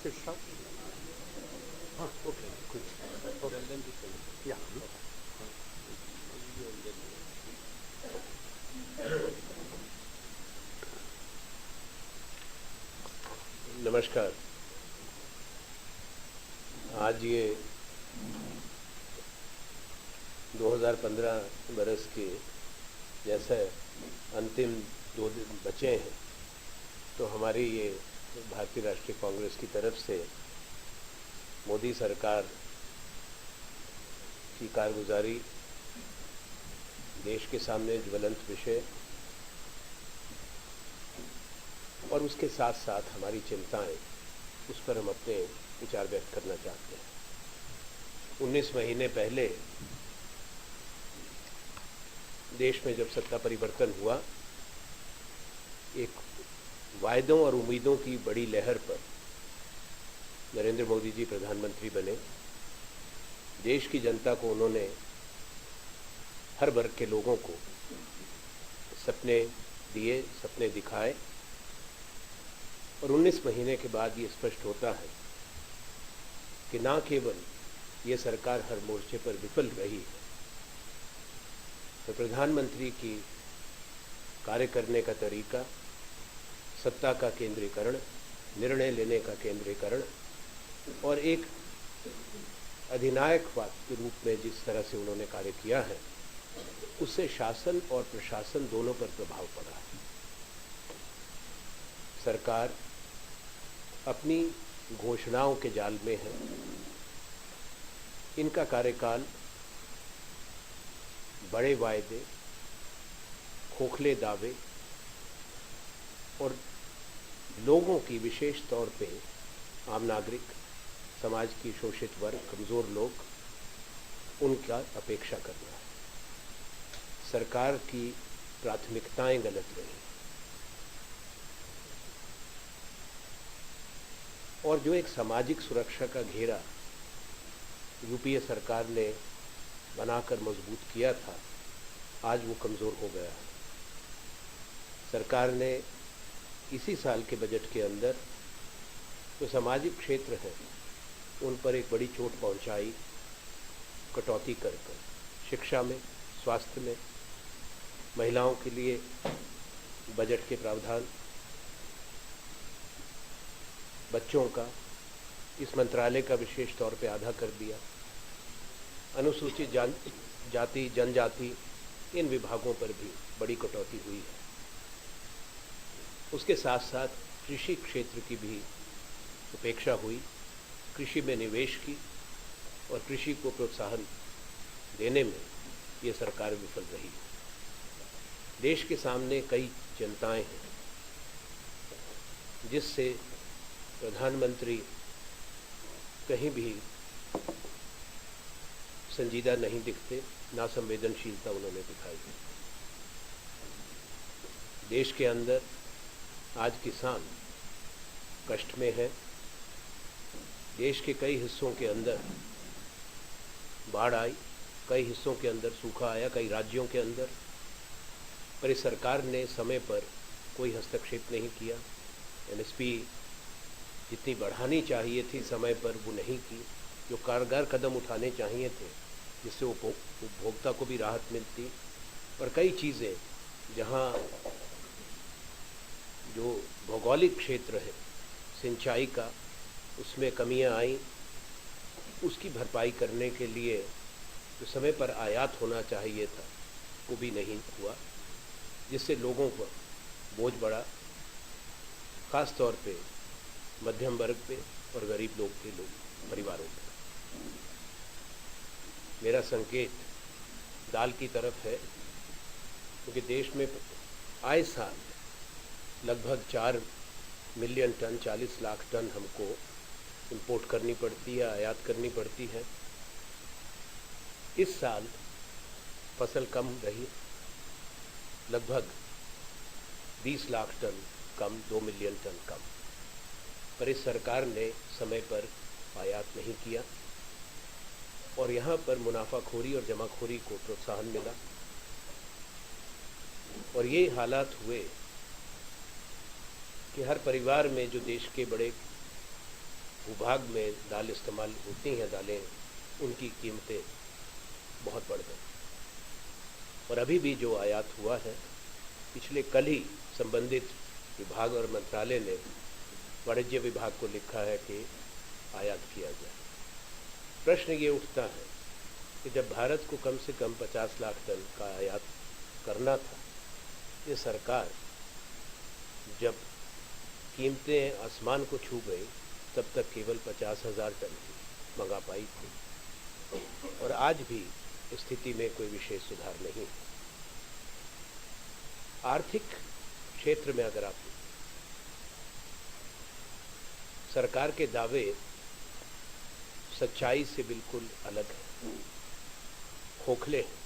it start? Okay, good. Okay. Yeah. नमस्कार। आज ये 2015 बरस के जैसे अंतिम 2 दिन बचे हैं, तो हमारी ये भारतीय राष्ट्रीय कांग्रेस की तरफ से मोदी सरकार की कारगुजारी, देश के सामने ज्वलंत विषय और उसके साथ साथ हमारी चिंताएं, उस पर हम अपने विचार व्यक्त करना चाहते हैं। 19 महीने पहले देश में जब सत्ता परिवर्तन हुआ, एक वायदों और उम्मीदों की बड़ी लहर पर नरेंद्र मोदी जी प्रधानमंत्री बने। देश की जनता को उन्होंने, हर वर्ग के लोगों को सपने दिए, सपने दिखाए, और 19 महीने के बाद ये स्पष्ट होता है कि ना केवल ये सरकार हर मोर्चे पर विफल रही है, तो प्रधानमंत्री की कार्य करने का तरीका, सत्ता का केंद्रीकरण, निर्णय लेने का केंद्रीकरण और एक अधिनायकवाद के रूप में जिस तरह से उन्होंने कार्य किया है, उससे शासन और प्रशासन दोनों पर प्रभाव पड़ा है। सरकार अपनी घोषणाओं के जाल में है। इनका कार्यकाल बड़े वायदे, खोखले दावे और लोगों की, विशेष तौर पे आम नागरिक, समाज की शोषित वर्ग, कमज़ोर लोग, उनका अपेक्षा करना है। सरकार की प्राथमिकताएं गलत रही और जो एक सामाजिक सुरक्षा का घेरा यूपीए सरकार ने बनाकर मजबूत किया था, आज वो कमज़ोर हो गया है। सरकार ने इसी साल के बजट के अंदर जो सामाजिक क्षेत्र हैं, उन पर एक बड़ी चोट पहुंचाई, कटौती कर कर। शिक्षा में, स्वास्थ्य में, महिलाओं के लिए बजट के प्रावधान, बच्चों का इस मंत्रालय का विशेष तौर पे आधा कर दिया। अनुसूचित जाति, जनजाति, इन विभागों पर भी बड़ी कटौती हुई है। उसके साथ साथ कृषि क्षेत्र की भी उपेक्षा हुई, कृषि में निवेश की और कृषि को प्रोत्साहन देने में ये सरकार विफल रही। देश के सामने कई चिंताएं हैं, जिससे प्रधानमंत्री कहीं भी संजीदा नहीं दिखते, ना संवेदनशीलता उन्होंने दिखाई। देश के अंदर आज किसान कष्ट में है। देश के कई हिस्सों के अंदर बाढ़ आई, कई हिस्सों के अंदर सूखा आया, कई राज्यों के अंदर, पर इस सरकार ने समय पर कोई हस्तक्षेप नहीं किया। एमएसपी जितनी बढ़ानी चाहिए थी समय पर, वो नहीं की। जो कारगर कदम उठाने चाहिए थे, जिससे उपभोक्ता को भी राहत मिलती, और कई चीज़ें जहाँ जो भौगोलिक क्षेत्र है सिंचाई का, उसमें कमियां आई, उसकी भरपाई करने के लिए जो समय पर आयात होना चाहिए था, वो भी नहीं हुआ, जिससे लोगों पर बोझ बढ़ा, ख़ास तौर पे मध्यम वर्ग पे और गरीब लोग के परिवारों पे। मेरा संकेत दाल की तरफ है, क्योंकि देश में आए साल लगभग 4 मिलियन टन, 40 लाख टन हमको इंपोर्ट करनी पड़ती है, आयात करनी पड़ती है। इस साल फसल कम रही, लगभग 20 लाख टन कम, 2 मिलियन टन कम, पर इस सरकार ने समय पर आयात नहीं किया और यहाँ पर मुनाफाखोरी और जमाखोरी को प्रोत्साहन मिला और ये हालात हुए कि हर परिवार में जो देश के बड़े भूभाग में दाल इस्तेमाल होती हैं दालें, उनकी कीमतें बहुत बढ़ गई। और अभी भी जो आयात हुआ है, पिछले कल ही संबंधित विभाग और मंत्रालय ने वाणिज्य विभाग को लिखा है कि आयात किया जाए। प्रश्न ये उठता है कि जब भारत को कम से कम 50 लाख टन का आयात करना था, ये सरकार जब कीमतें आसमान को छू गई तब तक केवल 50,000 टन ही मंगा पाई थी, और आज भी स्थिति में कोई विशेष सुधार नहीं। आर्थिक क्षेत्र में अगर आप सरकार के दावे सच्चाई से बिल्कुल अलग है, खोखले हैं,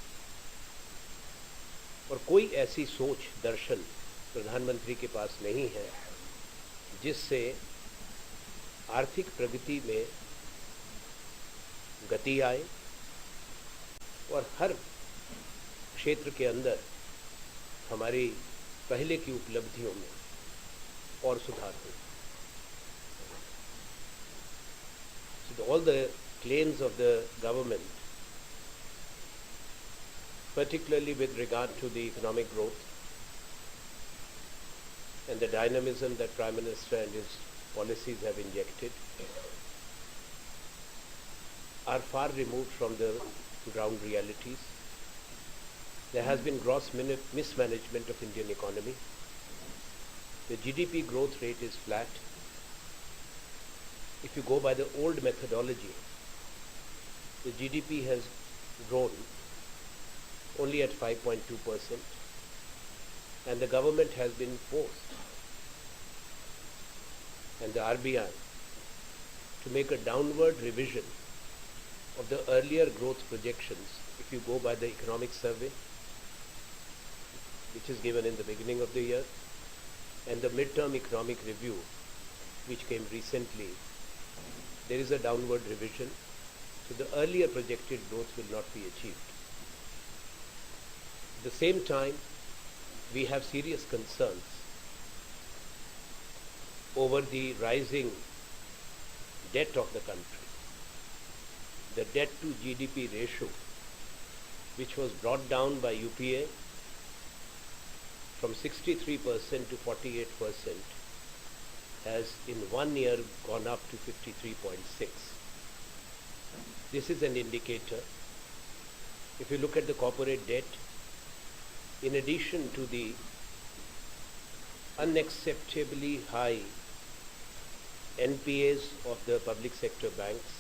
और कोई ऐसी सोच दर्शन प्रधानमंत्री के पास नहीं है जिससे आर्थिक प्रगति में गति आए और हर क्षेत्र के अंदर हमारी पहले की उपलब्धियों में और सुधार हो। So all the claims of the government, particularly with regard to the economic growth and the dynamism that Prime Minister and his policies have injected, are far removed from the ground realities. There has been gross mismanagement of Indian economy. The GDP growth rate is flat. If you go by the old methodology, the GDP has grown only at 5.2%, and the government has been forced, and the RBI, to make a downward revision of the earlier growth projections. If you go by the economic survey, which is given in the beginning of the year, and the midterm economic review, which came recently, there is a downward revision, so the earlier projected growth will not be achieved. At the same time, we have serious concerns over the rising debt of the country. The debt to GDP ratio, which was brought down by UPA from 63% to 48%, has in 1 year gone up to 53.6. This is an indicator. If you look at the corporate debt, in addition to the unacceptably high NPAs of the public sector banks,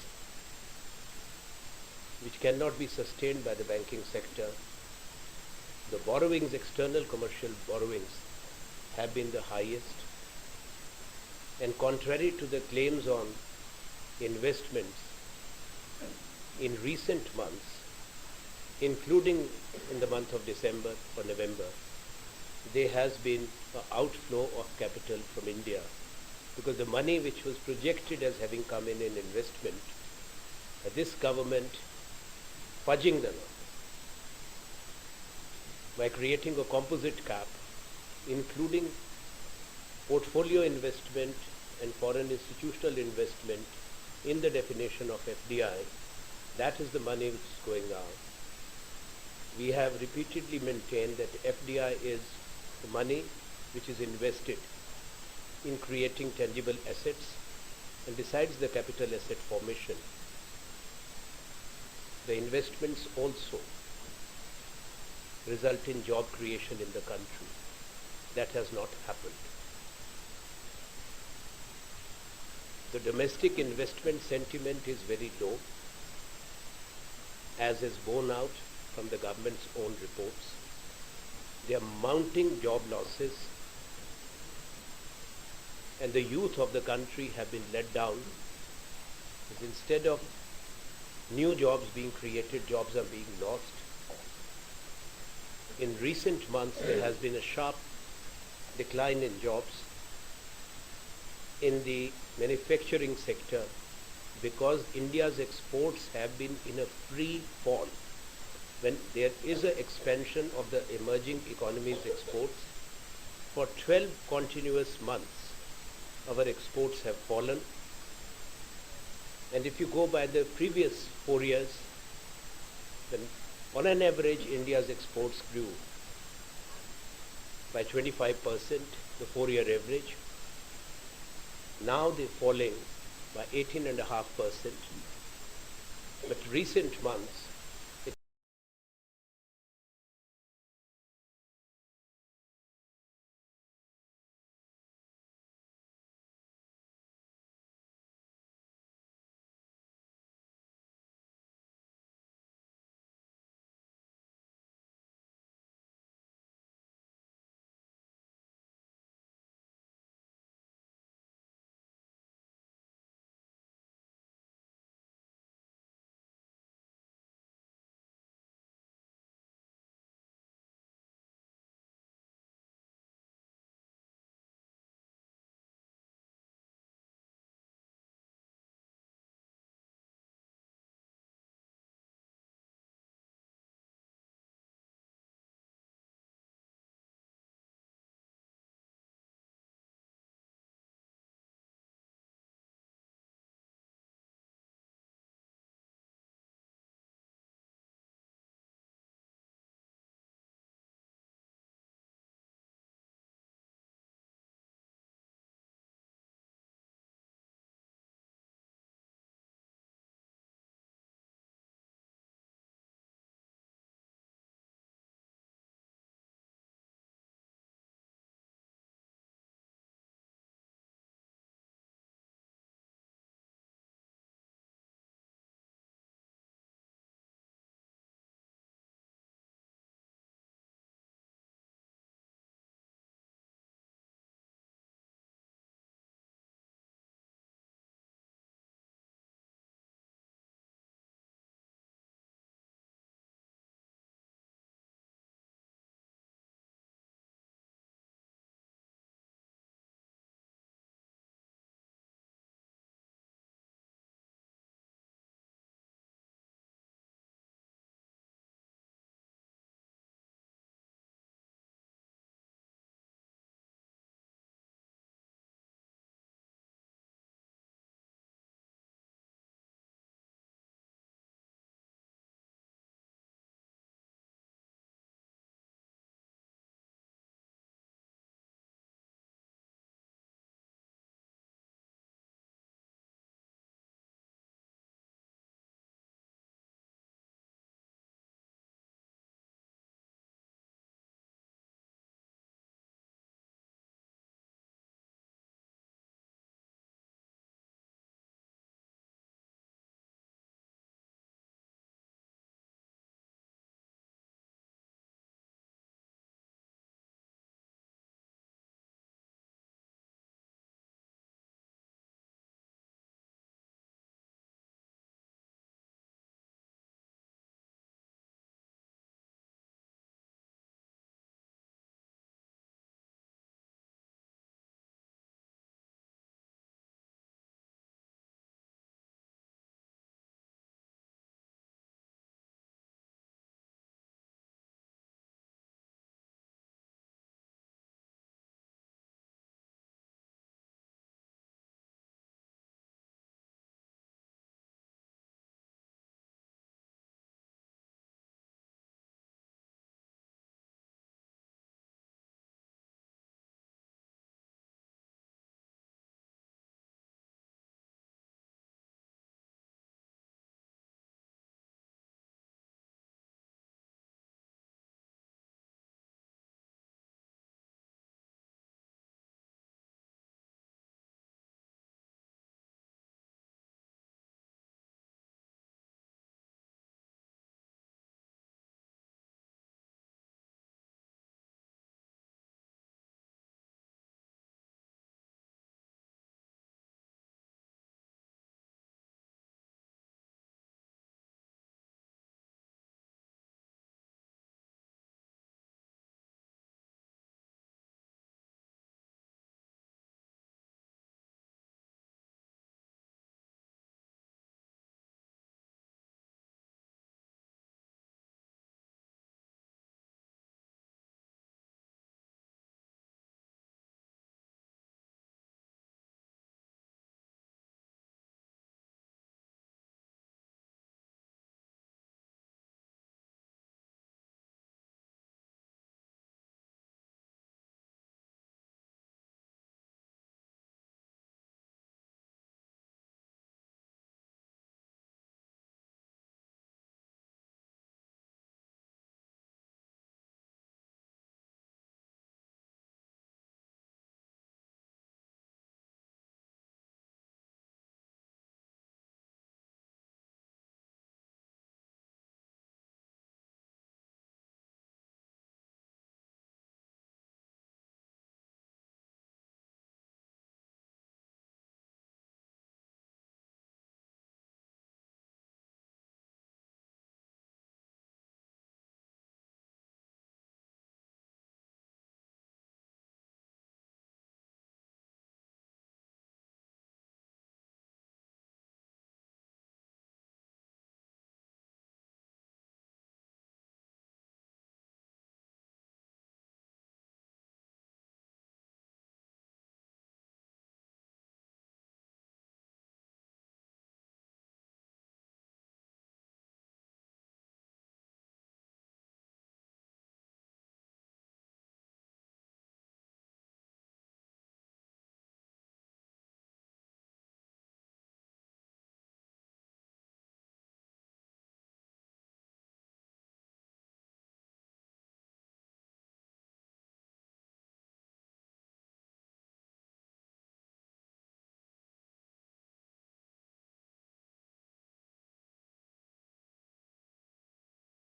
which cannot be sustained by the banking sector, the borrowings, external commercial borrowings, have been the highest. And contrary to the claims on investments, in recent months, including in the month of December or November, there has been an outflow of capital from India, because the money which was projected as having come in investment, this government fudging them up by creating a composite cap, including portfolio investment and foreign institutional investment in the definition of FDI. That is the money which is going out. We have repeatedly maintained that FDI is the money which is invested in creating tangible assets, and besides the capital asset formation, the investments also result in job creation in the country. That has not happened. The domestic investment sentiment is very low, as is borne out from the government's own reports. There are mounting job losses, and the youth of the country have been let down. Instead of new jobs being created, jobs are being lost. In recent months, there has been a sharp decline in jobs in the manufacturing sector, because India's exports have been in a free fall. When there is an expansion of the emerging economies' exports, for 12 continuous months, our exports have fallen, And if you go by the previous 4 years, then on an average, India's exports grew by 25%, the 4-year average. Now they're falling by 18.5%. But recent months,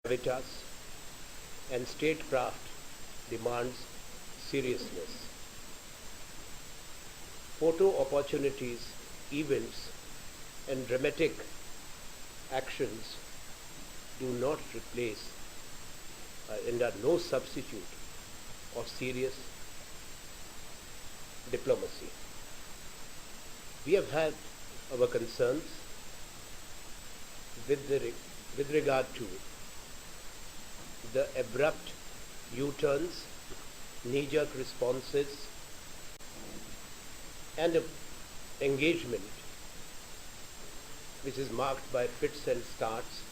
gravitas, and statecraft demands seriousness. Photo opportunities, events, and dramatic actions do not replace and are no substitute of serious diplomacy. We have had our concerns with regard to the abrupt U-turns, knee-jerk responses, and engagement which is marked by fits and starts,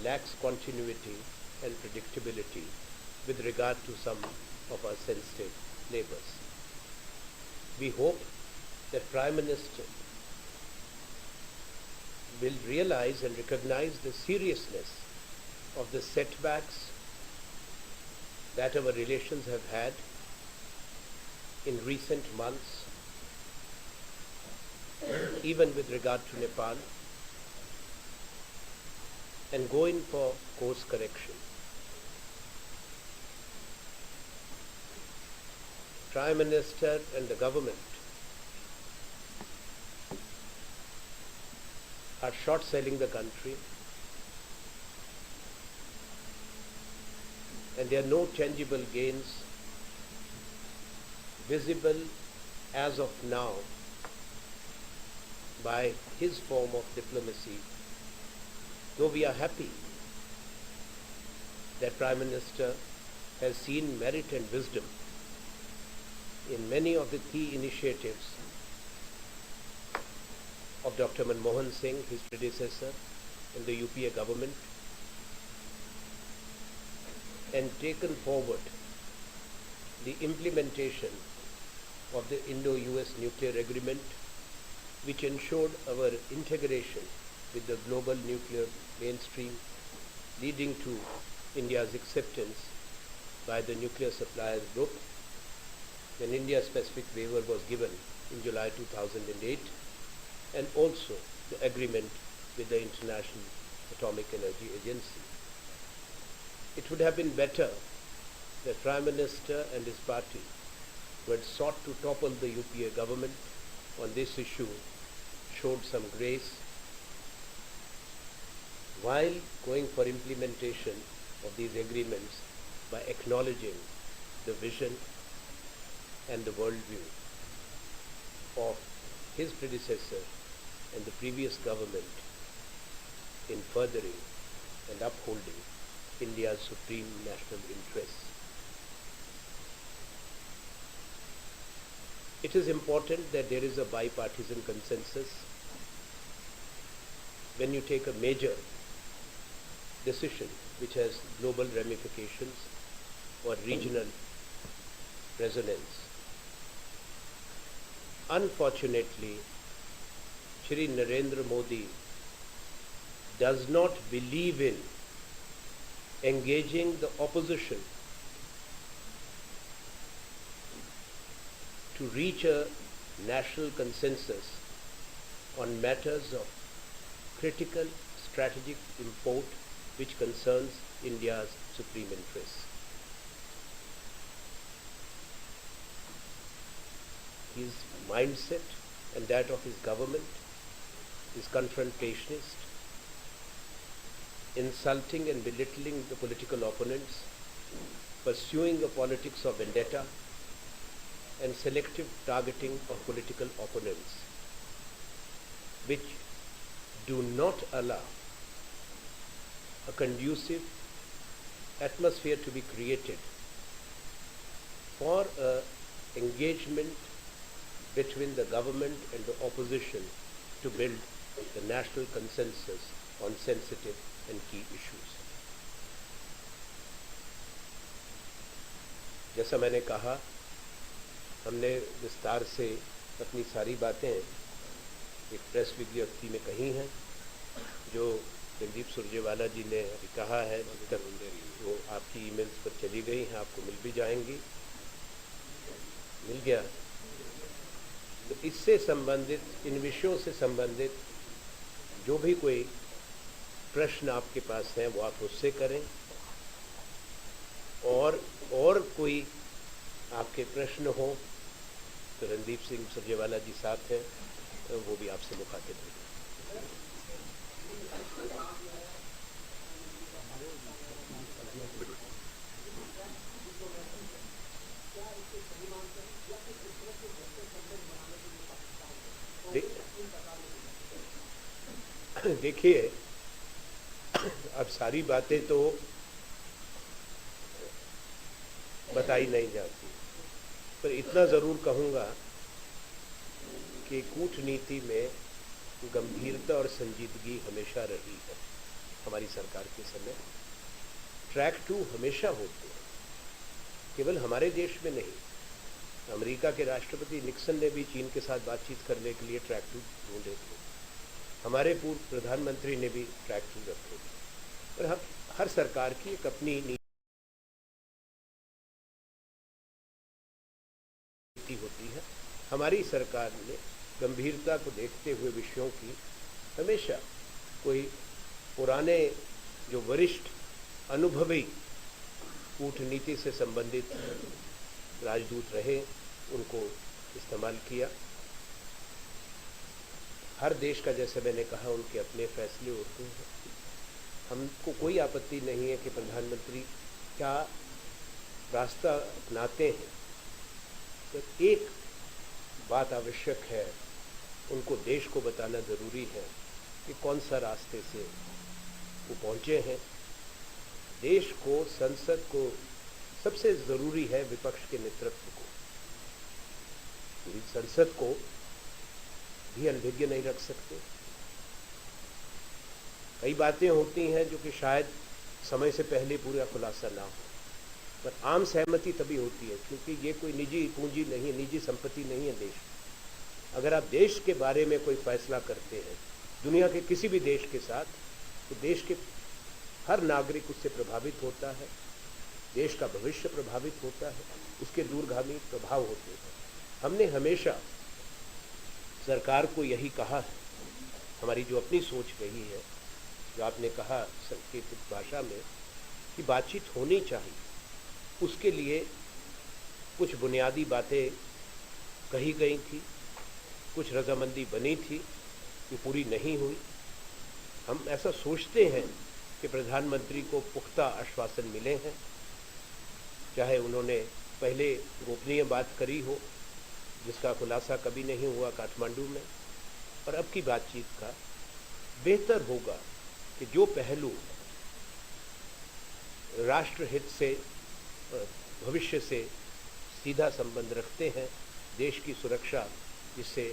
lacks continuity and predictability with regard to some of our sensitive neighbors. We hope that Prime Minister will realize and recognize the seriousness of the setbacks that our relations have had in recent months, even with regard to Nepal, and go in for course correction. Prime Minister and the government are short-selling the country, and there are no tangible gains visible as of now by his form of diplomacy, though we are happy that Prime Minister has seen merit and wisdom in many of the key initiatives of Dr. Manmohan Singh, his predecessor in the UPA government, and taken forward the implementation of the Indo-US nuclear agreement, which ensured our integration with the global nuclear mainstream, leading to India's acceptance by the nuclear suppliers group. An India-specific waiver was given in July 2008, and also the agreement with the International Atomic Energy Agency. It would have been better that Prime Minister and his party, who had sought to topple the UPA government on this issue, showed some grace while going for implementation of these agreements by acknowledging the vision and the worldview of his predecessor and the previous government in furthering and upholding India's supreme national interests. It is important that there is a bipartisan consensus when you take a major decision which has global ramifications or regional resonance. Unfortunately, Shri Narendra Modi does not believe in engaging the opposition to reach a national consensus on matters of critical strategic import which concerns India's supreme interests. His mindset and that of his government is confrontationist, insulting and belittling the political opponents, pursuing a politics of vendetta, and selective targeting of political opponents, which do not allow a conducive atmosphere to be created for engagement between the government and the opposition to build the national consensus on sensitive and key issues. जैसा मैंने कहा, हमने विस्तार से अपनी सारी बातें एक प्रेस विज्ञप्ति में कही हैं, जो जगदीप सुरजेवाला जी ने अभी कहा है, वो आपकी ईमेल्स पर चली गई हैं, आपको मिल भी जाएंगी। मिल गया? तो इससे संबंधित, इन विषयों से संबंधित जो भी कोई प्रश्न आपके पास हैं वो आप मुझसे करें, और कोई आपके प्रश्न हो तो रणदीप सिंह सुरजेवाला जी साथ हैं, तो वो भी आपसे मुखातिब होंगे। देखिए, अब सारी बातें तो बताई नहीं जाती, पर इतना ज़रूर कहूँगा कि कूटनीति में गंभीरता और संजीदगी हमेशा रही है। हमारी सरकार के समय ट्रैक 2 हमेशा होते हैं, केवल हमारे देश में नहीं। अमेरिका के राष्ट्रपति निक्सन ने भी चीन के साथ बातचीत करने के लिए ट्रैक 2 ढूंढे थे। हमारे पूर्व प्रधानमंत्री ने भी ट्रैक 2 रखे थे। पर हर सरकार की एक अपनी नीति होती है। हमारी सरकार ने गंभीरता को देखते हुए विषयों की हमेशा कोई पुराने जो वरिष्ठ अनुभवी कूटनीति से संबंधित राजदूत रहे उनको इस्तेमाल किया। हर देश का, जैसे मैंने कहा, उनके अपने फैसले होते हैं। हमको कोई आपत्ति नहीं है कि प्रधानमंत्री क्या रास्ता अपनाते हैं, तो एक बात आवश्यक है, उनको देश को बताना ज़रूरी है कि कौन सा रास्ते से वो पहुँचे हैं। देश को, संसद को सबसे ज़रूरी है विपक्ष के नेतृत्व को। पूरी संसद को भी अनभिज्ञ नहीं रख सकते। कई बातें होती हैं जो कि शायद समय से पहले पूरा खुलासा ना हो, पर आम सहमति तभी होती है, क्योंकि ये कोई निजी पूंजी नहीं है, निजी संपत्ति नहीं है देश। अगर आप देश के बारे में कोई फैसला करते हैं दुनिया के किसी भी देश के साथ, तो देश के हर नागरिक उससे प्रभावित होता है, देश का भविष्य प्रभावित होता है, उसके दूरगामी प्रभाव होते हैं। हमने हमेशा सरकार को यही कहा है, हमारी जो अपनी सोच रही है, जो आपने कहा संकेतित भाषा में कि बातचीत होनी चाहिए, उसके लिए कुछ बुनियादी बातें कही गई थी, कुछ रजामंदी बनी थी, जो पूरी नहीं हुई। हम ऐसा सोचते हैं कि प्रधानमंत्री को पुख्ता आश्वासन मिले हैं, चाहे उन्होंने पहले गोपनीय बात करी हो जिसका खुलासा कभी नहीं हुआ काठमांडू में, और अब की बातचीत का बेहतर होगा कि जो पहलू राष्ट्रहित से, भविष्य से सीधा संबंध रखते हैं, देश की सुरक्षा जिससे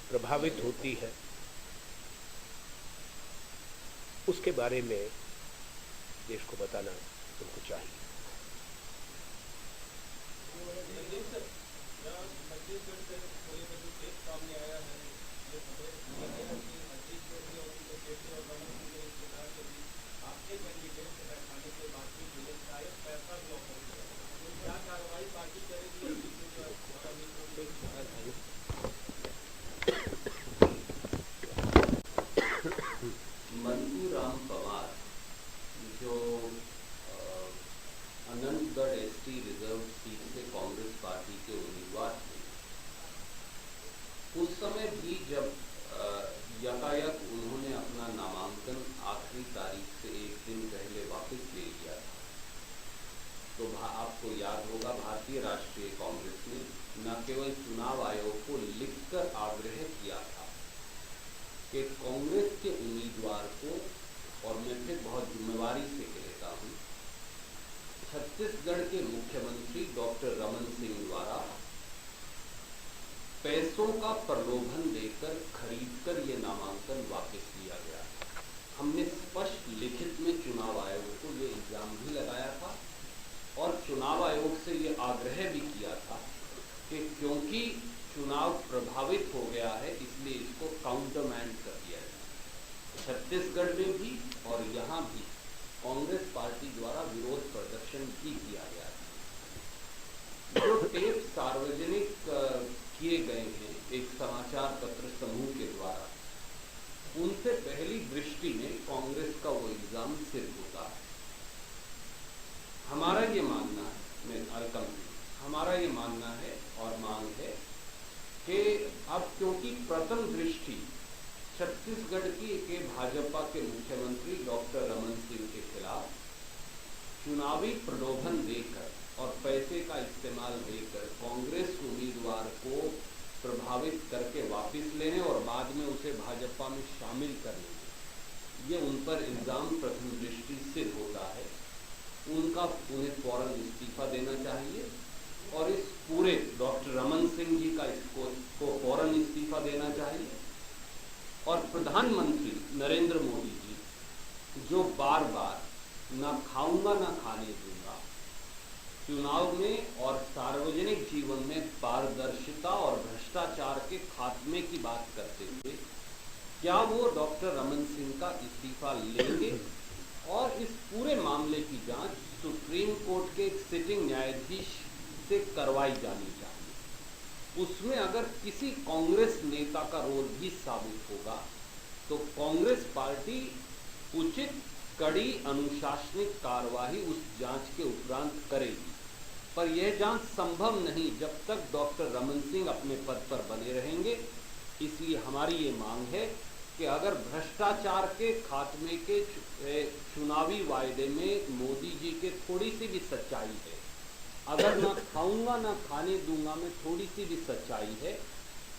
प्रभावित होती है, उसके बारे में देश को बताना उनको चाहिए। उस समय भी जब यकायक उन्होंने अपना नामांकन आखिरी तारीख से एक दिन पहले वापस ले लिया था, तो आपको याद होगा भारतीय राष्ट्रीय कांग्रेस ने न केवल चुनाव आयोग को लिखकर आग्रह किया था कि कांग्रेस के उम्मीदवार को, और मैं फिर बहुत जिम्मेवारी से कहता हूं, छत्तीसगढ़ के मुख्यमंत्री डॉक्टर रमन सिंह द्वारा पैसों का प्रलोभन देकर खरीदकर ये नामांकन वापस लिया गया। हमने स्पष्ट लिखित में चुनाव आयोग को ये इल्जाम भी लगाया था और चुनाव आयोग से ये आग्रह भी किया था कि क्योंकि चुनाव प्रभावित हो गया है इसलिए इसको काउंटरमैंड कर दिया जाए। छत्तीसगढ़ में भी और यहाँ भी कांग्रेस पार्टी द्वारा विरोध प्रदर्शन भी किया गया था। जो टेप सार्वजनिक किए गए हैं एक समाचार पत्र समूह के द्वारा, उनसे पहली दृष्टि में कांग्रेस का वो इल्जाम सिर होता है। हमारा ये मानना है, हमारा ये मानना है और मांग है कि अब क्योंकि प्रथम दृष्टि छत्तीसगढ़ के भाजपा के मुख्यमंत्री डॉक्टर रमन सिंह के खिलाफ चुनावी प्रलोभन देकर और पैसे का इस्तेमाल देकर कांग्रेस उम्मीदवार को प्रभावित करके वापस लेने और बाद में उसे भाजपा में शामिल कर लेने, ये उन पर इल्जाम प्रथम दृष्टि सिद्ध होता है। उन्हें फौरन इस्तीफा देना चाहिए और इस पूरे डॉक्टर रमन सिंह जी का इसको फौरन इस्तीफा देना चाहिए। और प्रधानमंत्री नरेंद्र मोदी जी जो बार बार ना खाऊंगा ना खाने दूंगा, चुनाव में और सार्वजनिक जीवन में पारदर्शिता और भ्रष्टाचार के खात्मे की बात करते थे, क्या वो डॉक्टर रमन सिंह का इस्तीफा लेंगे और इस पूरे मामले की जांच सुप्रीम कोर्ट के एक सिटिंग न्यायाधीश से करवाई जानी चाहिए। उसमें अगर किसी कांग्रेस नेता का रोल भी साबित होगा तो कांग्रेस पार्टी उचित कड़ी अनुशासनिक कार्यवाही उस जांच के उपरांत करेगी, पर यह जांच संभव नहीं जब तक डॉक्टर रमन सिंह अपने पद पर बने रहेंगे। इसलिए हमारी ये मांग है कि अगर भ्रष्टाचार के खात्मे के चुनावी वायदे में मोदी जी के थोड़ी सी भी सच्चाई है, अगर ना खाऊंगा ना खाने दूंगा में थोड़ी सी भी सच्चाई है,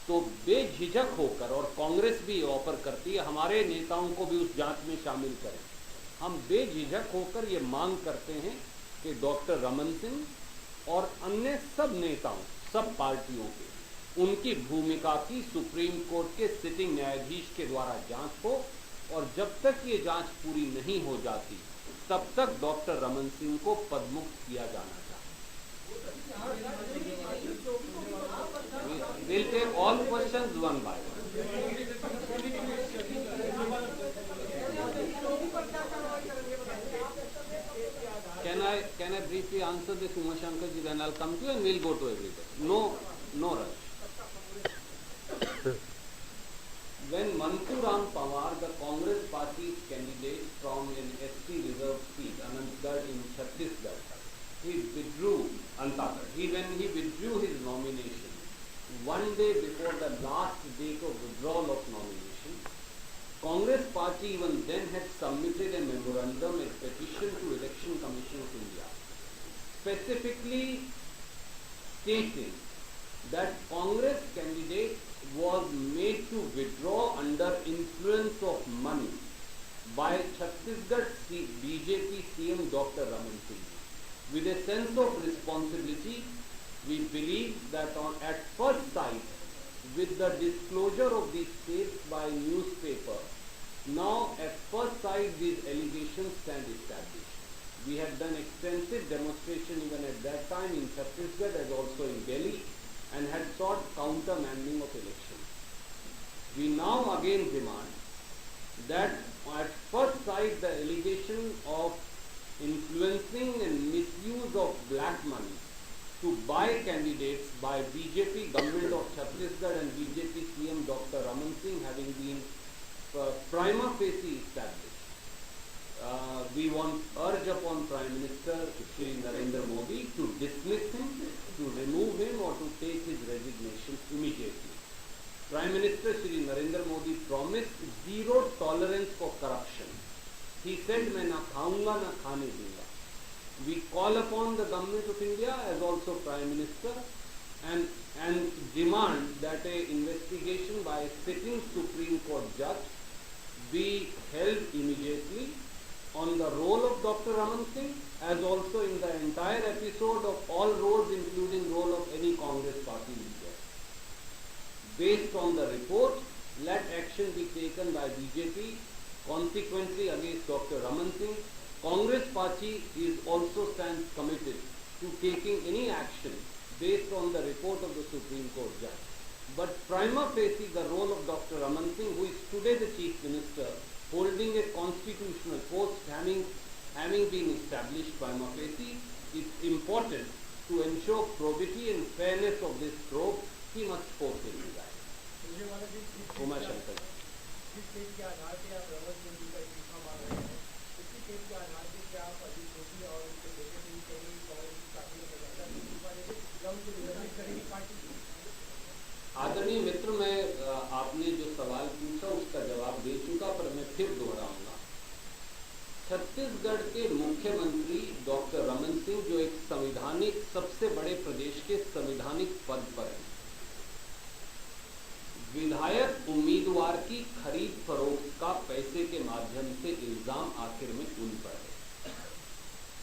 तो बेझिझक होकर, और कांग्रेस भी ऑफर करती है हमारे नेताओं को भी उस जांच में शामिल करें, हम बेझिझक होकर ये मांग करते हैं कि डॉक्टर रमन सिंह और अन्य सब नेताओं, सब पार्टियों के, उनकी भूमिका की सुप्रीम कोर्ट के सिटिंग न्यायाधीश के द्वारा जांच हो, और जब तक ये जांच पूरी नहीं हो जाती तब तक डॉक्टर रमन सिंह को पदमुक्त किया जाना चाहिए। We'll take all questions one by one. Can I briefly answer this, Uma Shankar ji, then I'll come to you and we'll go to everybody. No rush. When Mansuram Pawar, the Congress party's candidate from an SC reserved seat, Anantgarh in Chhattisgarh, when he withdrew his nomination, one day before the last date of withdrawal of nomination, Congress party even then had submitted a memorandum, a petition to Election Commission of India, specifically stating that Congress candidate was made to withdraw under influence of money by Chhattisgarh BJP CM Dr. Raman Singh. With a sense of responsibility, we believe that at first sight, with the disclosure of these states by newspaper, now at first sight these allegations stand established. We had done extensive demonstration even at that time in Chhattisgarh as also in Delhi, and had sought countermanding of elections. We now again demand that at first sight the allegation of influencing and misuse of black money to buy candidates by BJP government of Chhattisgarh and BJP CM Dr. Raman Singh having been prima facie established. We urge upon Prime Minister Shri Narendra Modi to dismiss him, to remove him or to take his resignation immediately. Prime Minister Shri Narendra Modi promised zero tolerance for corruption. He said, "मैं ना खाऊंगा ना खाने दूंगा." We call upon the government of India as also Prime Minister and demand that an investigation by a sitting Supreme Court judge be held immediately on the role of Dr. Raman Singh as also in the entire episode of all roles, including role of any Congress party leader. Based on the report, let action be taken by BJP consequently against Dr. Raman Singh. Congress party also stands committed to taking any action based on the report of the Supreme Court judge. But prima facie the role of Dr. Raman Singh, who is today the Chief Minister, holding a constitutional post, having been established prima facie, is important to ensure probity and fairness of this probe. He must forfeit his right. Uma Shankar. जिस case के आधार पे आप रमन सिंह जी का इस्तीफा मांग रहे हैं, इसकी छत्तीसगढ़ के मुख्यमंत्री डॉक्टर रमन सिंह, जो एक संवैधानिक सबसे बड़े प्रदेश के संवैधानिक पद पर हैं, विधायक उम्मीदवार की खरीद फरोख्त का पैसे के माध्यम से इल्जाम आखिर में उन पर है।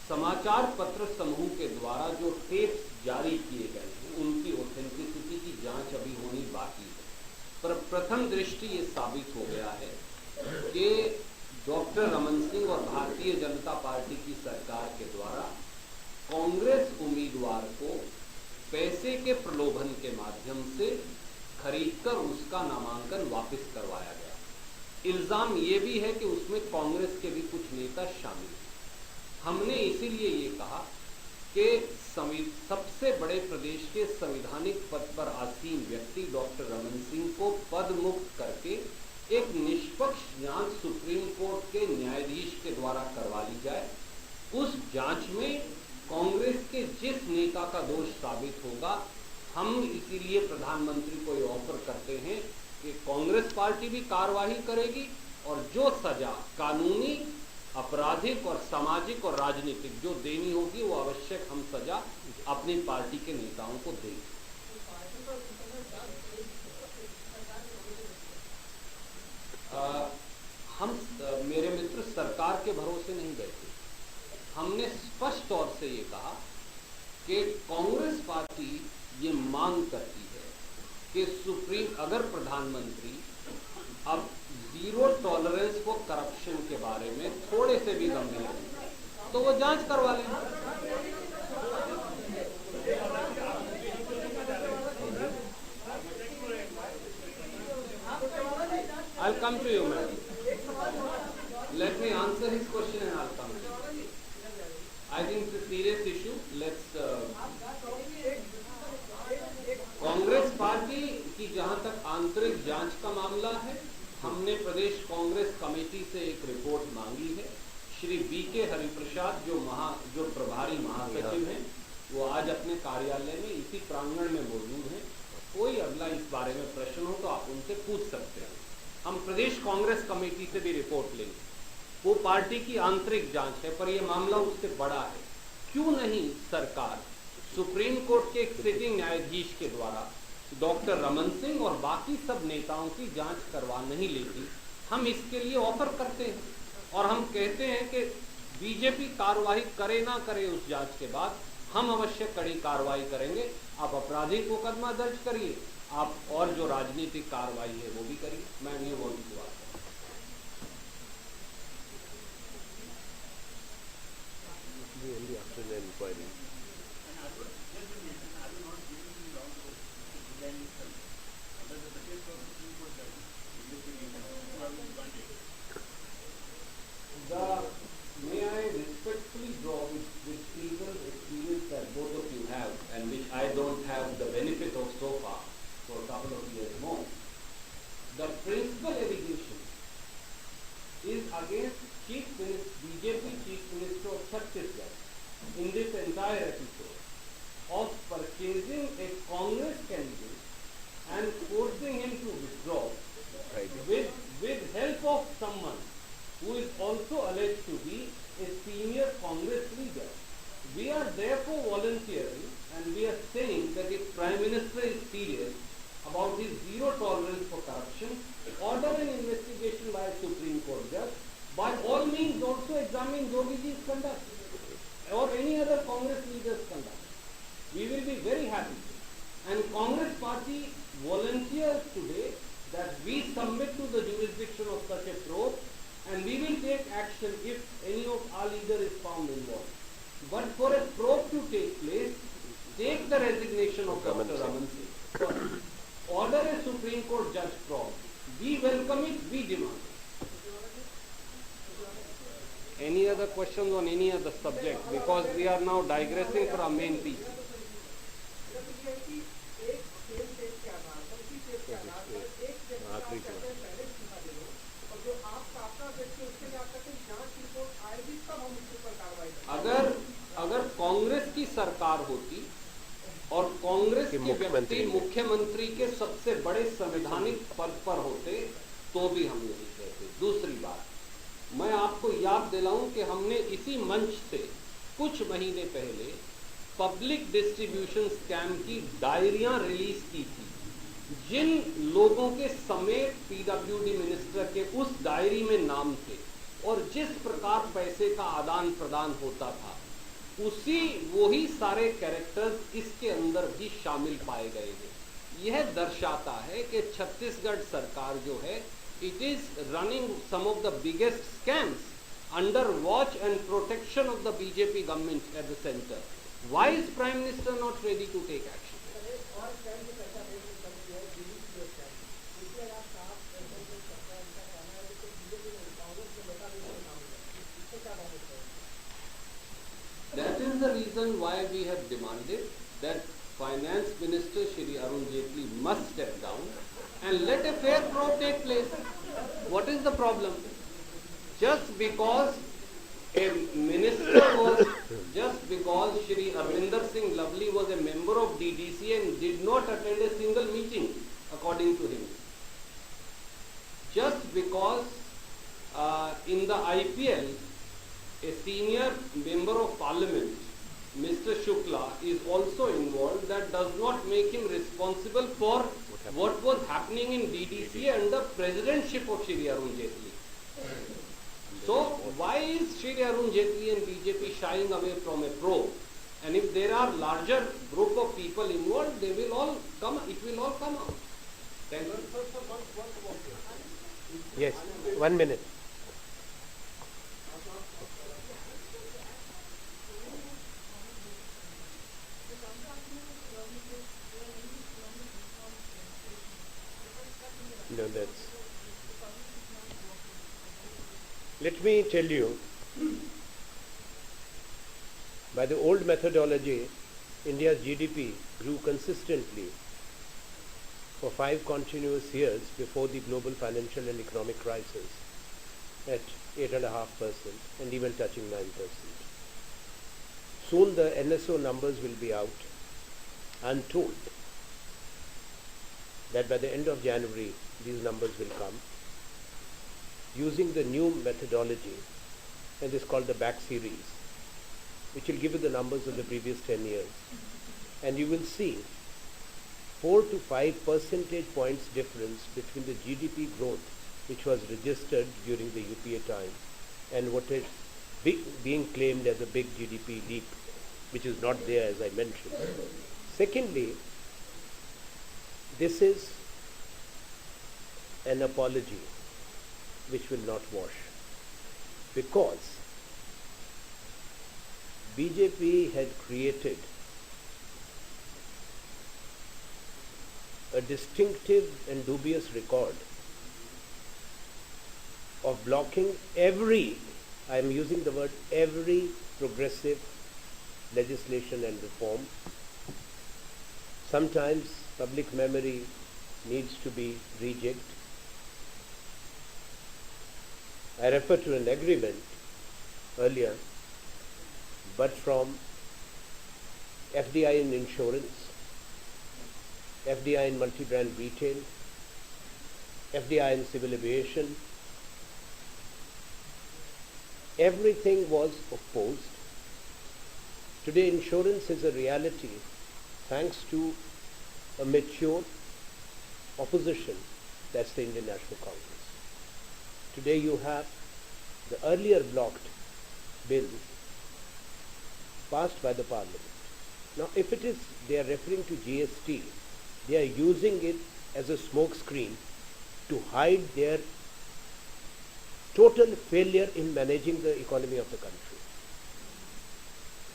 समाचार पत्र समूह के द्वारा जो टेप्स जारी किए गए हैं उनकी ऑथेंटिसिटी की जांच अभी होनी बाकी है, पर प्रथम दृष्टि ये साबित हो गया है कि डॉक्टर रमन सिंह और भारतीय जनता पार्टी की सरकार के द्वारा कांग्रेस उम्मीदवार को पैसे के प्रलोभन के माध्यम से खरीदकर उसका नामांकन वापस करवाया गया। इल्जाम ये भी है कि उसमें कांग्रेस के भी कुछ नेता शामिल हैं। हमने इसीलिए ये कहा कि सबसे बड़े प्रदेश के संवैधानिक पद पर आसीन व्यक्ति डॉक्टर रमन सिंह को पद मुक्त करके एक निष्पक्ष जांच सुप्रीम कोर्ट के न्यायाधीश के द्वारा करवा ली जाए। उस जांच में कांग्रेस के जिस नेता का दोष साबित होगा, हम इसीलिए प्रधानमंत्री को ये ऑफर करते हैं कि कांग्रेस पार्टी भी कार्यवाही करेगी और जो सजा कानूनी, आपराधिक और सामाजिक और राजनीतिक जो देनी होगी वो आवश्यक हम सजा अपनी पार्टी के नेताओं को देंगे। हम मेरे मित्र सरकार के भरोसे नहीं बैठे। हमने स्पष्ट तौर से ये कहा कि कांग्रेस पार्टी ये मांग करती है कि अगर प्रधानमंत्री अब जीरो टॉलरेंस फॉर करप्शन के बारे में थोड़े से भी गंभीर हैं तो वो जांच करवा लें। I'll come to you, madam. Let me answer his question and I'll come to you. I think it's a serious issue. Congress party की जहां तक आंतरिक जांच का मामला है, हमने प्रदेश कांग्रेस कमेटी से एक रिपोर्ट मांगी है। श्री बीके हरिप्रसाद जो प्रभारी महासचिव हैं, वो आज अपने कार्यालय में इसी प्रांगण में मौजूद हैं। कोई अगला इस बारे में प्रश्न हो तो आप उनसे पूछ सकते हैं। हम प्रदेश कांग्रेस कमेटी से भी रिपोर्ट लेंगे। वो पार्टी की आंतरिक जांच है, पर यह मामला उससे बड़ा है। क्यों नहीं सरकार सुप्रीम कोर्ट के एक सिटिंग न्यायाधीश के द्वारा डॉक्टर रमन सिंह और बाकी सब नेताओं की जांच करवा नहीं लेती? हम इसके लिए ऑफर करते हैं और हम कहते हैं कि बीजेपी कार्रवाई करे ना करे उस जांच के बाद हम अवश्य कड़ी कार्रवाई करेंगे। आप आपराधिक मुकदमा दर्ज करिए, आप और जो राजनीतिक कार्रवाई है वो भी करिए। मैं ये बोलने की बात may I respectfully draw with people experience that both of you have and which I don't have the benefit of so far for a couple of years more. The principal allegation is against BJP Chief Minister of Chhattisgarh in this entire episode of purchasing a Congress candidate and forcing him to withdraw with help of someone who is also alleged to be a senior Congress leader. We are therefore volunteering and we are saying that if Prime Minister is serious about his zero tolerance for corruption, order an investigation by a Supreme Court judge. By all means also examine Yogiji's conduct or any other Congress leader's conduct. We will be very happy. And Congress party volunteers today that we submit to the jurisdiction of such a probe and we will take action if any of our leader is found involved. But for a probe to take place, take the resignation of Dr. Raman Singh. Order a Supreme Court judge probe. We welcome it, we demand it. Any other questions on any other subject? Because we are now digressing from our main piece. अगर कांग्रेस की सरकार होती और कांग्रेस के व्यक्ति मुख्यमंत्री के सबसे बड़े संवैधानिक पद पर होते तो भी हम यही कहते। दूसरी बात, मैं आपको याद दिलाऊं कि हमने इसी मंच से कुछ महीने पहले पब्लिक डिस्ट्रीब्यूशन स्कैम की डायरियां रिलीज की थी। जिन लोगों के समेत पीडब्ल्यूडी मिनिस्टर के उस डायरी में नाम थे और जिस प्रकार पैसे का आदान प्रदान होता था, उसी वही सारे कैरेक्टर्स इसके अंदर भी शामिल पाए गए हैं। यह दर्शाता है कि छत्तीसगढ़ सरकार जो है, it is running some of the biggest scams under watch and protection of the BJP government at the center. Why is Prime Minister not ready to take action? That is the reason why we have demanded that Finance Minister Shri Arun Jaitley must step down and let a fair probe take place. What is the problem? Just because a minister was, just because Shri Arvinder Singh Lovely was a member of DDC and did not attend a single meeting, according to him. Just because in the IPL, a senior member of parliament, Mr. Shukla, is also involved, that does not make him responsible for what was happening in DDC under presidentship of Shri Arun Jaitley. So why is Shri Arun Jaitley and BJP shying away from a probe? And if there are larger group of people involved, they will all come. It will all come out. Thank you. Yes, 1 minute. No, that's. Let me tell you, by the old methodology, India's GDP grew consistently for 5 continuous years before the global financial and economic crisis at 8.5% and even touching 9%. Soon the NSO numbers will be out. I'm told that by the end of January, these numbers will come. Using the new methodology, and it's called the back series, which will give you the numbers of the previous 10 years. And you will see 4 to 5 percentage points difference between the GDP growth which was registered during the UPA time and what is being claimed as a big GDP leap, which is not there, as I mentioned. Secondly, this is an apology which will not wash, because BJP had created a distinctive and dubious record of blocking every, I am using the word every, progressive legislation and reform. Sometimes public memory needs to be rejigged. I refer to an agreement earlier, but from FDI in insurance, FDI in multi-brand retail, FDI in civil aviation, everything was opposed. Today insurance is a reality thanks to a mature opposition, that's the Indian National Congress. Today you have the earlier blocked bill passed by the Parliament. Now if it is, they are referring to GST, they are using it as a smoke screen to hide their total failure in managing the economy of the country.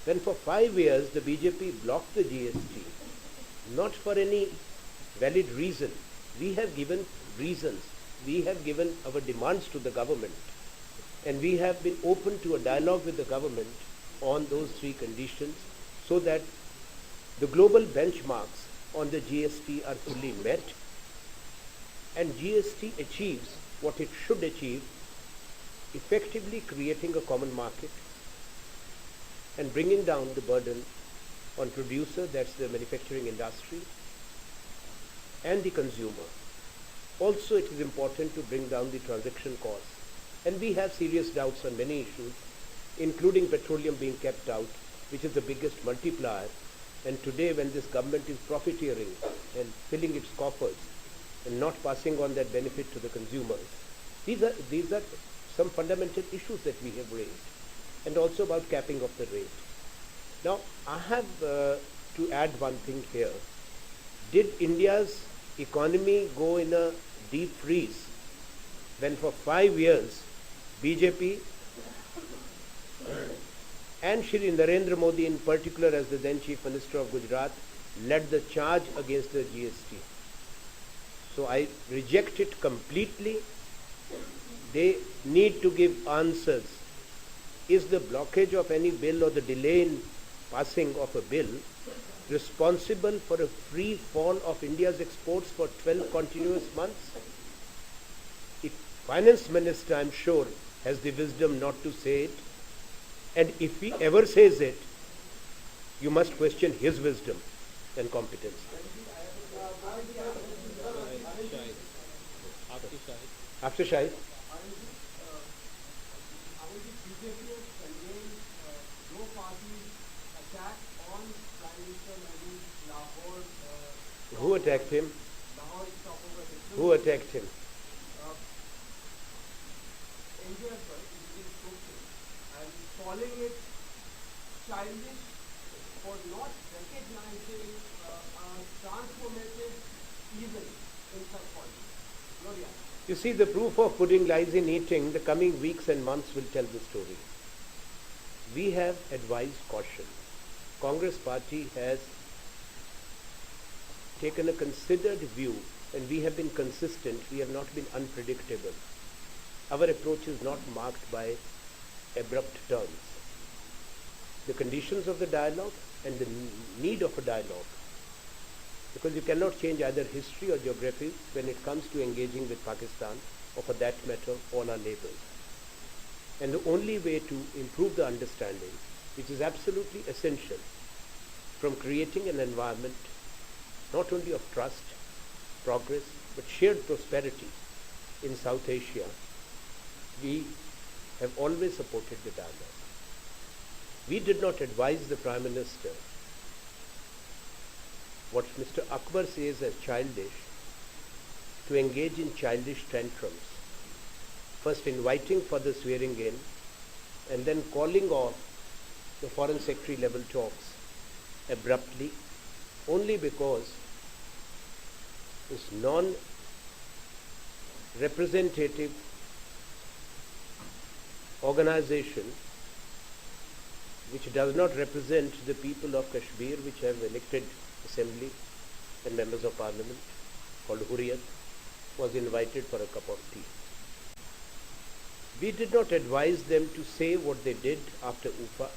When for 5 years the BJP blocked the GST, not for any valid reason, we have given reasons, we have given our demands to the government, and we have been open to a dialogue with the government on those 3 conditions so that the global benchmarks on the GST are fully met and GST achieves what it should achieve, effectively creating a common market and bringing down the burden on producer, that's the manufacturing industry, and the consumer. Also, it is important to bring down the transaction costs And we have serious doubts on many issues, including petroleum being kept out, which is the biggest multiplier. And today, when this government is profiteering and filling its coffers and not passing on that benefit to the consumers, these are some fundamental issues that we have raised, and also about capping of the rate. Now, I have to add one thing here. Did India's economy go in a deep freeze when for 5 years BJP and Shri Narendra Modi in particular as the then Chief Minister of Gujarat led the charge against the GST? So I reject it completely. They need to give answers. Is the blockage of any bill or the delay in passing of a bill responsible for a free fall of India's exports for 12 continuous months? The Finance Minister, I'm sure, has the wisdom not to say it. And if he ever says it, you must question his wisdom and competence. After Shahid. Who attacked him? Who attacked him? And calling it childish for not recognizing a transformative event in such policy. Gloria. You see, the proof of pudding lies in eating. The coming weeks and months will tell the story. We have advised caution. Congress party has taken a considered view, and we have been consistent. We have not been unpredictable. Our approach is not marked by abrupt turns. The conditions of the dialogue and the need of a dialogue, because you cannot change either history or geography when it comes to engaging with Pakistan, or for that matter, all our neighbors. And the only way to improve the understanding, which is absolutely essential, from creating an environment not only of trust, progress, but shared prosperity in South Asia, we have always supported the dialogue. We did not advise the Prime Minister what Mr. Akbar says as childish, to engage in childish tantrums, first inviting for the swearing in and then calling off the Foreign Secretary level talks abruptly, only because this non-representative organization, which does not represent the people of Kashmir, which have elected assembly and members of parliament, called Hurriyat, was invited for a cup of tea. We did not advise them to say what they did after UFA.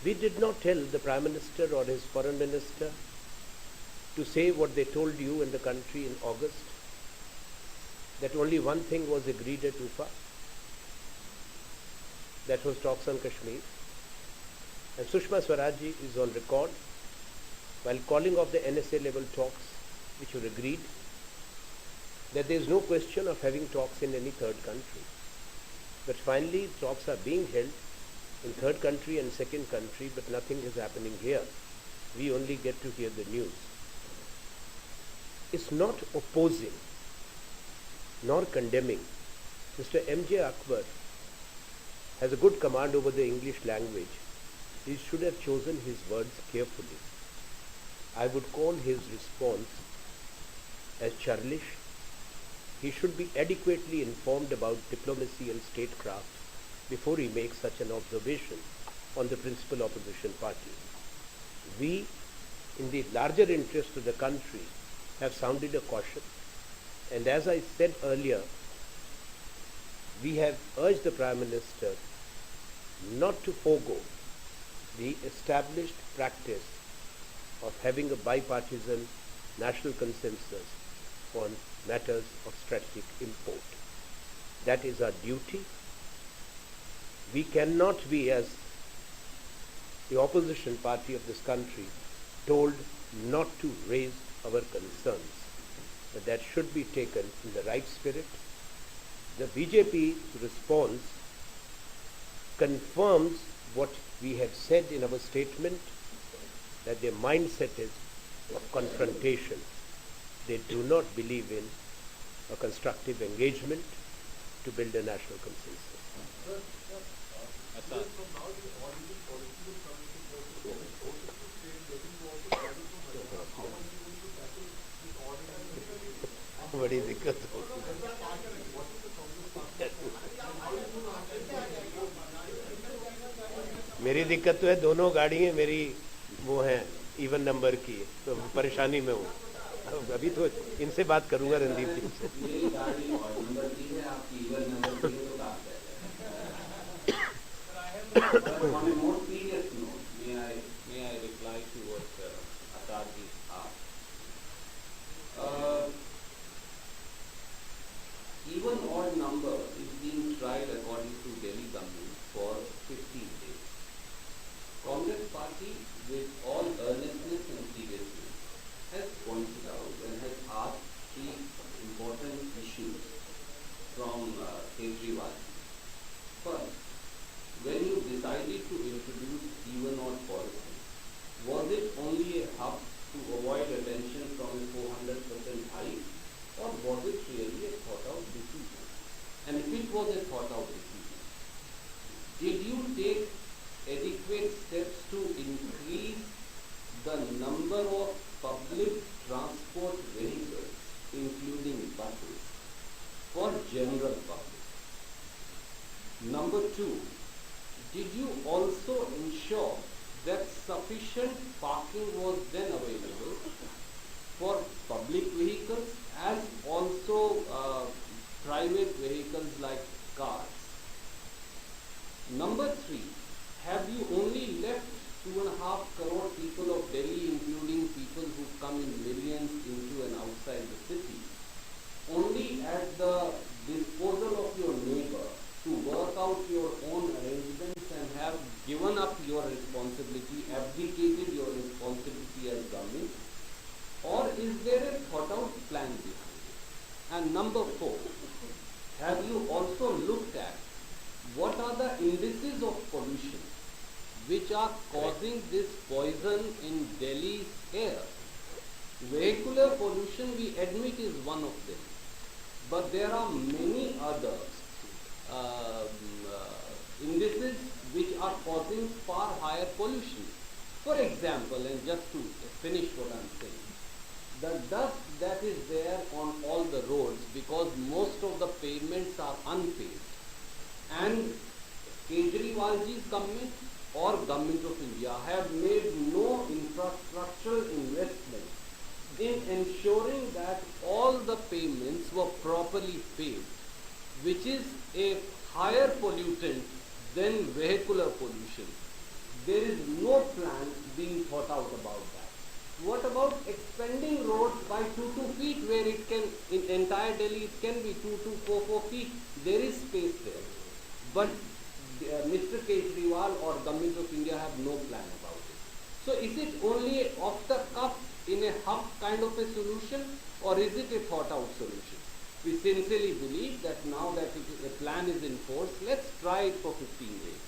We did not tell the Prime Minister or his Foreign Minister to say what they told you in the country in August, that only one thing was agreed at UFA, that was talks on Kashmir. And Sushma Swaraji is on record while calling off the NSA level talks which were agreed, that there is no question of having talks in any third country. But finally talks are being held in third country and second country, but nothing is happening here. We only get to hear the news. It's not opposing nor condemning. Mr. M.J. Akbar has a good command over the English language. He should have chosen his words carefully. I would call his response as churlish. He should be adequately informed about diplomacy and statecraft before he makes such an observation on the principal opposition party. We, in the larger interest of the country, have sounded a caution. And as I said earlier, we have urged the Prime Minister not to forego the established practice of having a bipartisan national consensus on matters of strategic import. That is our duty. We cannot be, as the opposition party of this country, told not to raise our concerns, but that should be taken in the right spirit The BJP response confirms what we had said in our statement, that their mindset is of confrontation. They do not believe in a constructive engagement to build a national consensus. बड़ी दिक्कत हो मेरी दिक्कत तो है, दोनों गाड़ियाँ मेरी वो हैं इवन नंबर की, तो परेशानी में हूँ। अभी तो इनसे बात करूंगा रणदीप जी से। मेरी गाड़ी और नंबर की है, आपकी इवन नंबर की है, तो काम करें। On a more serious note, may I reply to what Asad ji asked? Even odd number is being tried according to Delhi government for 15 days. Congress party, with all earnestness and seriousness, has pointed out and has asked three important issues from Kejriwal. First, when you decided to introduce even odd policy, was it only a huff to avoid attention from a 400% hike, or was it really a thought-out decision? And if it was a thought-out decision, did you take adequate steps to increase the number of public transport vehicles, including buses, for general public? Number two, did you also ensure that sufficient parking was then available for public vehicles as also private vehicles like cars? Number three, have you only left 2.5 crore people of Delhi, including people who come in millions into and outside the city, only at the disposal of your neighbor to work out your own arrangements and have given up your responsibility, abdicated your responsibility as government? Or is there a thought-out plan behind it? And number four, have you also looked at what are the indices of pollution which are causing this poison in Delhi's air? Vehicular pollution, we admit, is one of them. But there are many other indices which are causing far higher pollution. For example, and just to finish what I'm saying, the dust that is there on all the roads, because most of the pavements are unpaved, and Kejriwalji's government or Government of India have made no infrastructural investment in ensuring that all the pavements were properly paved, which is a higher pollutant than vehicular pollution. There is no plan being thought out about that. What about expanding roads by 2 feet where it can, in entire Delhi it can be 4 feet, there is space there. But Mr. Kejriwal or Government of India have no plan about it. So is it only off the cuff in a huff kind of a solution, or is it a thought out solution? We sincerely believe that now that a plan is in force, let's try it for 15 days.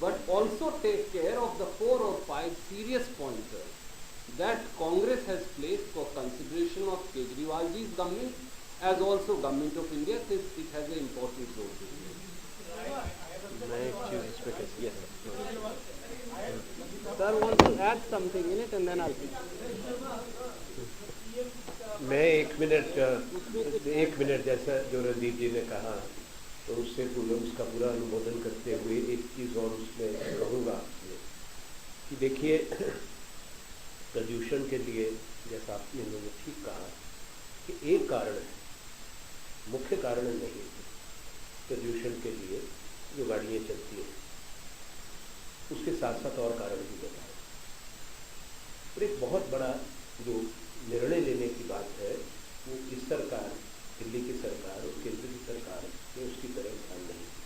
But also take care of the 4 or 5 serious pointers that Congress has placed for consideration of Kejriwalji's government as also Government of India, since it has an important role to play. Yes. Sir wants to add something in it and then I'll speak. मैं एक minute जैसा जो रणदीप जी ने कहा, तो उससे उसका पूरा अनुमोदन करते हुए एक चीज़ और उसमें कहूँगा कि देखिए, प्रदूषण के लिए जैसा आपने ठीक कहा कि एक कारण है, मुख्य कारण नहीं प्रदूषण के लिए जो गाड़ियाँ चलती हैं, उसके साथ साथ और कारण भी बताए। और एक बहुत बड़ा जो निर्णय लेने की बात है, वो इस सरकार, दिल्ली की सरकार और केंद्र की सरकार ने उसकी तरफ ध्यान नहीं दिया।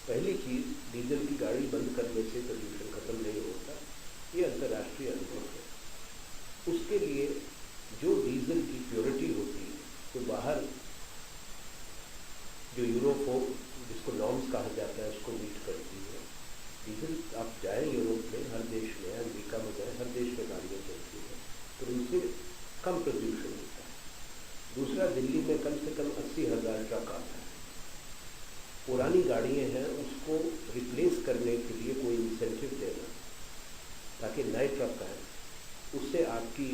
पहली चीज़, डीजल की गाड़ी बंद करने से प्रदूषण खत्म नहीं होता, ये अंतर्राष्ट्रीय अनुभव है। उसके लिए जो डीजल की प्योरिटी होती है, तो बाहर जिसको नॉर्म्स कहा जाता है उसको मीट करती है। डीजल आप जाए यूरोप में, हर देश में, अमेरिका में जाए, हर देश में गाड़ियाँ चलती हैं तो उनसे कम प्रदूषण होता है। दूसरा, दिल्ली में कम से कम 80,000 ट्रक आता है। पुरानी गाड़ियाँ हैं उसको रिप्लेस करने के लिए कोई इंसेंटिव देना ताकि नए ट्रक आए, उससे आपकी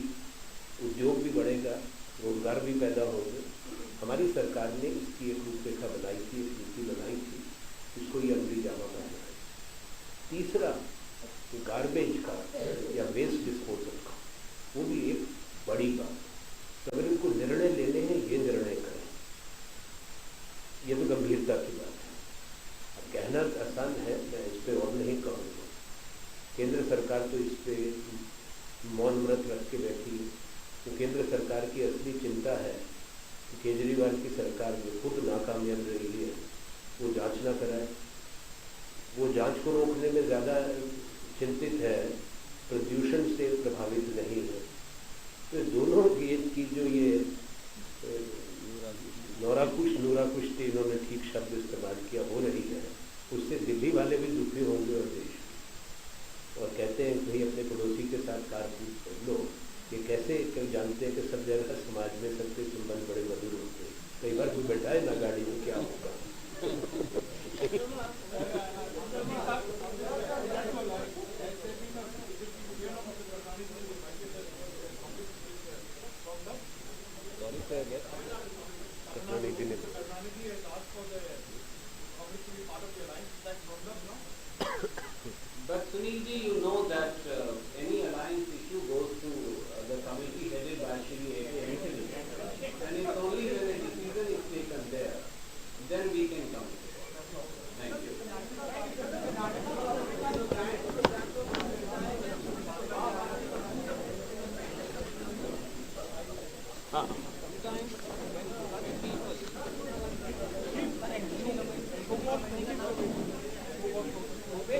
उद्योग भी बढ़ेगा, रोजगार भी पैदा होंगे। हमारी सरकार ने इसकी एक रूपरेखा बनाई थी, एक नीति बनाई थी, इसको ये अमली जामा पहना है। तीसरा, गार्बेज का या वेस्ट डिस्पोजल का, वो भी एक बड़ी बात। तो अगर इनको निर्णय लेने हैं, ये निर्णय करें, ये तो गंभीरता की बात है। अब कहना आसान है, मैं इस पर और नहीं कहूँगा। केंद्र सरकार तो इस पर मौन व्रत रख के बैठी है। तो केंद्र सरकार की असली चिंता है कि केजरीवाल की सरकार जो खुद नाकामयाब रही है वो जांच ना कराए। वो जांच को रोकने में ज़्यादा चिंतित है, प्रदूषण से प्रभावित नहीं है। तो दोनों की जो ये नूरा कुश्ती इन्होंने ठीक शब्द इस्तेमाल किया हो रही है, उससे दिल्ली वाले भी दुखी होंगे और देश। और कहते हैं भाई अपने पड़ोसी के साथ कारपूल कर लो। ये कैसे कई जानते हैं कि सब जगह समाज में सबके संबंध बड़े मधुर होते हैं। कई बार कोई बैठा है ना गाड़ी में, क्या होगा। But Sunilji, you know that any alliance issue goes to the committee headed by Shri A.K. Anthony, and it's only when a decision is taken there, then we can come to it. Thank you.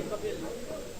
Sometimes